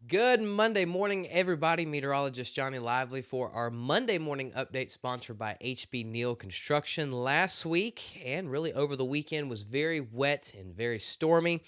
Good Monday morning, everybody. Meteorologist Johnny Lively for our Monday morning update, sponsored by HB Neal Construction. Last week and really over the weekend was very wet and very stormy.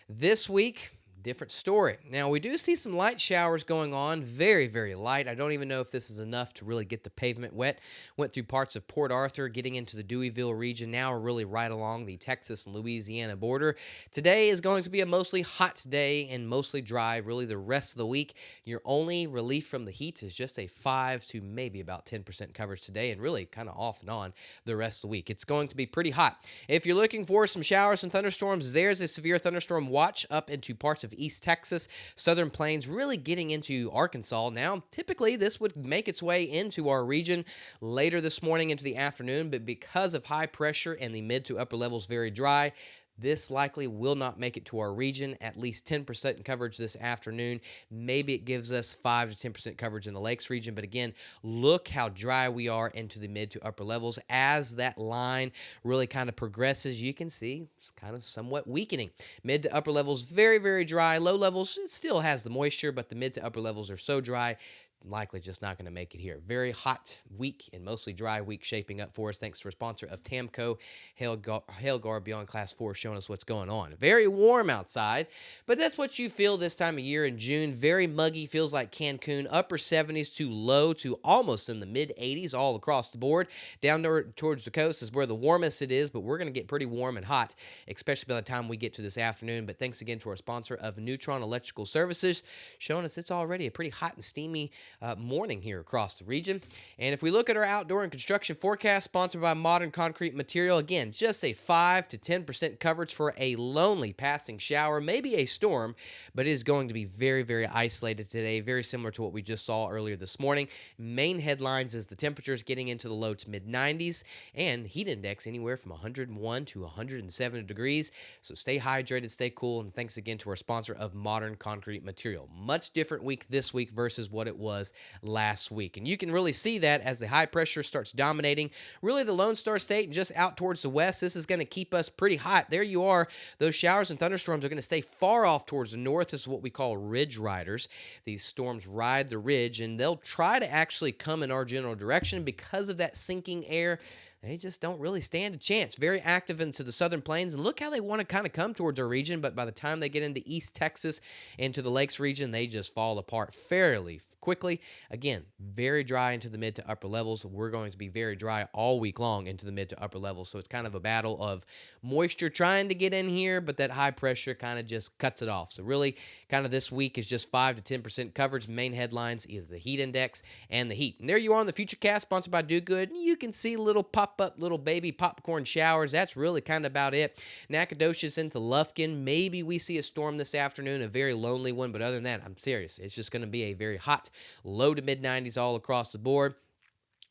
This week, different story. Now, we do see some light showers going on, very, very light. I don't even know if this is enough to really get the pavement wet. Went through parts of Port Arthur, getting into the Deweyville region. Now we're really right along the Texas and Louisiana border. Today is going to be a mostly hot day and mostly dry, really the rest of the week. Your only relief from the heat is just a 5 to maybe about 10% coverage today, and really kind of off and on the rest of the week. It's going to be pretty hot. If you're looking for some showers and thunderstorms, there's a severe thunderstorm watch up into parts of East Texas, Southern Plains, really getting into Arkansas. Now, typically this would make its way into our region later this morning into the afternoon, but because of high pressure and the mid to upper levels very dry, this likely will not make it to our region. At least 10% coverage this afternoon. Maybe it gives us 5 to 10% coverage in the lakes region. But again, look how dry we are into the mid to upper levels. As that line really kind of progresses, you can see it's kind of somewhat weakening. Mid to upper levels, very, very dry. Low levels, it still has the moisture, but the mid to upper levels are so dry, likely just not going to make it here. Very hot week and mostly dry week shaping up for us. Thanks to our sponsor of Tamco, Hailguard Beyond Class 4, showing us what's going on. Very warm outside, but that's what you feel this time of year in June. Very muggy, feels like Cancun. Upper 70s to low to almost in the mid 80s all across the board. Down towards the coast is where the warmest it is, but we're going to get pretty warm and hot, especially by the time we get to this afternoon. But thanks again to our sponsor of Neutron Electrical Services, showing us it's already a pretty hot and steamy morning here across the region. And if we look at our outdoor and construction forecast, sponsored by Modern Concrete Material, again, just a 5 to 10% coverage for a lonely passing shower, maybe a storm, but it is going to be very, very isolated today, very similar to what we just saw earlier this morning. Main headlines is the temperatures getting into the low to mid 90s and heat index anywhere from 101 to 107 degrees. So stay hydrated, stay cool, and thanks again to our sponsor of Modern Concrete Material. Much different week this week versus what it was last week. And you can really see that as the high pressure starts dominating really the Lone Star State and just out towards the west. This is going to keep us pretty hot. There you are. Those showers and thunderstorms are going to stay far off towards the north. This is what we call ridge riders. These storms ride the ridge and they'll try to actually come in our general direction because of that sinking air. They just don't really stand a chance. Very active into the southern plains, and look how they want to kind of come towards our region, but by the time they get into East Texas, into the lakes region, they just fall apart fairly quickly. Again, very dry into the mid to upper levels. We're going to be very dry all week long into the mid to upper levels, so it's kind of a battle of moisture trying to get in here, but that high pressure kind of just cuts it off. So really, kind of this week is just 5 to 10% coverage. Main headlines is the heat index and the heat. And there you are on the Futurecast, sponsored by Do Good. You can see little pop-up little baby popcorn showers. That's really kind of about it. Nacogdoches into Lufkin. Maybe we see a storm this afternoon, a very lonely one, but other than that, I'm serious. It's just going to be a very hot, low to mid 90s all across the board.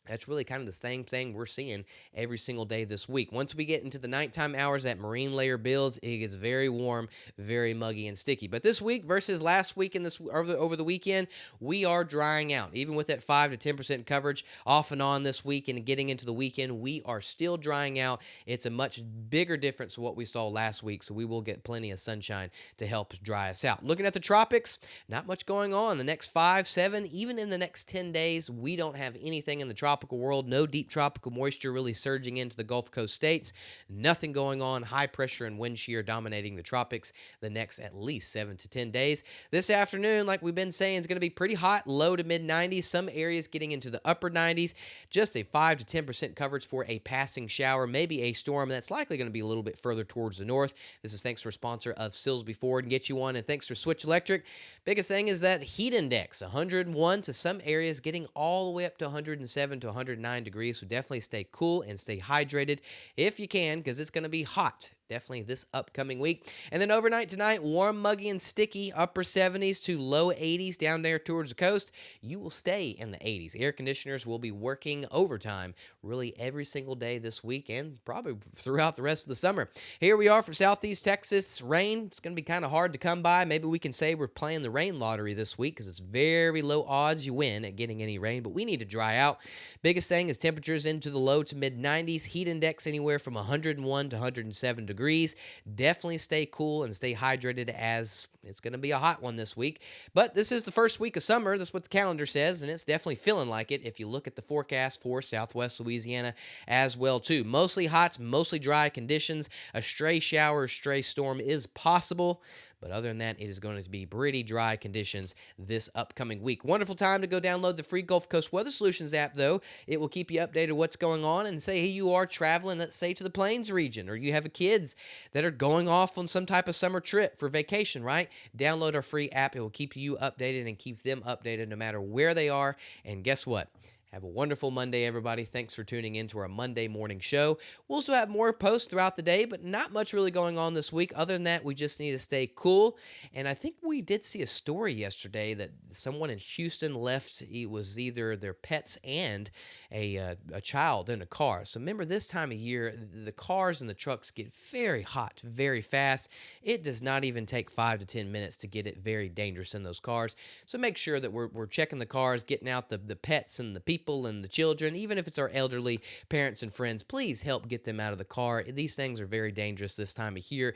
That's really kind of the same thing we're seeing every single day this week. Once we get into the nighttime hours, that marine layer builds. It gets very warm, very muggy and sticky. But this week versus last week and this over the weekend, we are drying out. Even with that 5 to 10% coverage off and on this week and getting into the weekend, we are still drying out. It's a much bigger difference to what we saw last week, so we will get plenty of sunshine to help dry us out. Looking at the tropics, not much going on. The next 5, 7, even in the next 10 days, we don't have anything in the tropics world. No deep tropical moisture really surging into the Gulf Coast states. Nothing going on. High pressure and wind shear dominating the tropics the next at least 7 to 10 days. This afternoon, like we've been saying, is going to be pretty hot, low to mid 90s. Some areas getting into the upper 90s. Just a 5 to 10% coverage for a passing shower, maybe a storm. That's likely going to be a little bit further towards the north. This is thanks to our sponsor of Silsby Ford and Get You One, and thanks for Switch Electric. Biggest thing is that heat index, 101 to some areas getting all the way up to 107 to 109 degrees. So definitely stay cool and stay hydrated if you can, because it's going to be hot definitely this upcoming week. And then overnight tonight, warm, muggy, and sticky, upper 70s to low 80s down there towards the coast. You will stay in the 80s. Air conditioners will be working overtime really every single day this week and probably throughout the rest of the summer. Here we are for Southeast Texas. Rain, it's going to be kind of hard to come by. Maybe we can say we're playing the rain lottery this week because it's very low odds you win at getting any rain, but we need to dry out. Biggest thing is temperatures into the low to mid 90s. Heat index anywhere from 101 to 107 degrees. degrees. Definitely stay cool and stay hydrated as it's going to be a hot one this week. But this is the first week of summer. That's what the calendar says, and it's definitely feeling like it if you look at the forecast for Southwest Louisiana as well, too. Mostly hot, mostly dry conditions. A stray shower, stray storm is possible. But other than that, it is going to be pretty dry conditions this upcoming week. Wonderful time to go download the free Gulf Coast Weather Solutions app, though. It will keep you updated what's going on, and say, hey, you are traveling, let's say, to the Plains region, or you have kids that are going off on some type of summer trip for vacation, right? Download our free app. It will keep you updated and keep them updated no matter where they are. And guess what? Have a wonderful Monday, everybody. Thanks for tuning in to our Monday morning show. We'll still have more posts throughout the day, but not much really going on this week. Other than that, we just need to stay cool. And I think we did see a story yesterday that someone in Houston left. It was either their pets and a child in a car. So remember, this time of year, the cars and the trucks get very hot very fast. It does not even take 5 to 10 minutes to get it very dangerous in those cars. So make sure that we're checking the cars, getting out the pets and the people and the children. Even if it's our elderly parents and friends, please help get them out of the car. These things are very dangerous this time of year.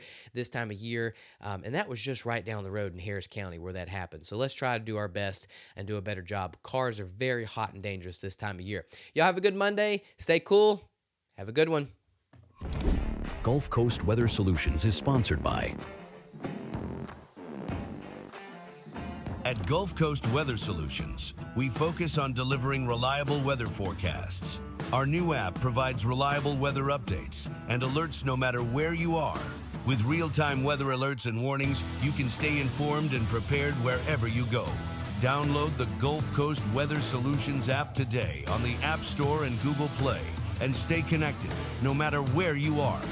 And that was just right down the road in Harris County where that happened. So let's try to do our best and do a better job. Cars are very hot and dangerous this time of year. Y'all have a good Monday. Stay cool. Have a good one. Gulf Coast Weather Solutions is sponsored by At Gulf Coast Weather Solutions, we focus on delivering reliable weather forecasts. Our new app provides reliable weather updates and alerts no matter where you are. With real-time weather alerts and warnings, you can stay informed and prepared wherever you go. Download the Gulf Coast Weather Solutions app today on the App Store and Google Play and stay connected no matter where you are.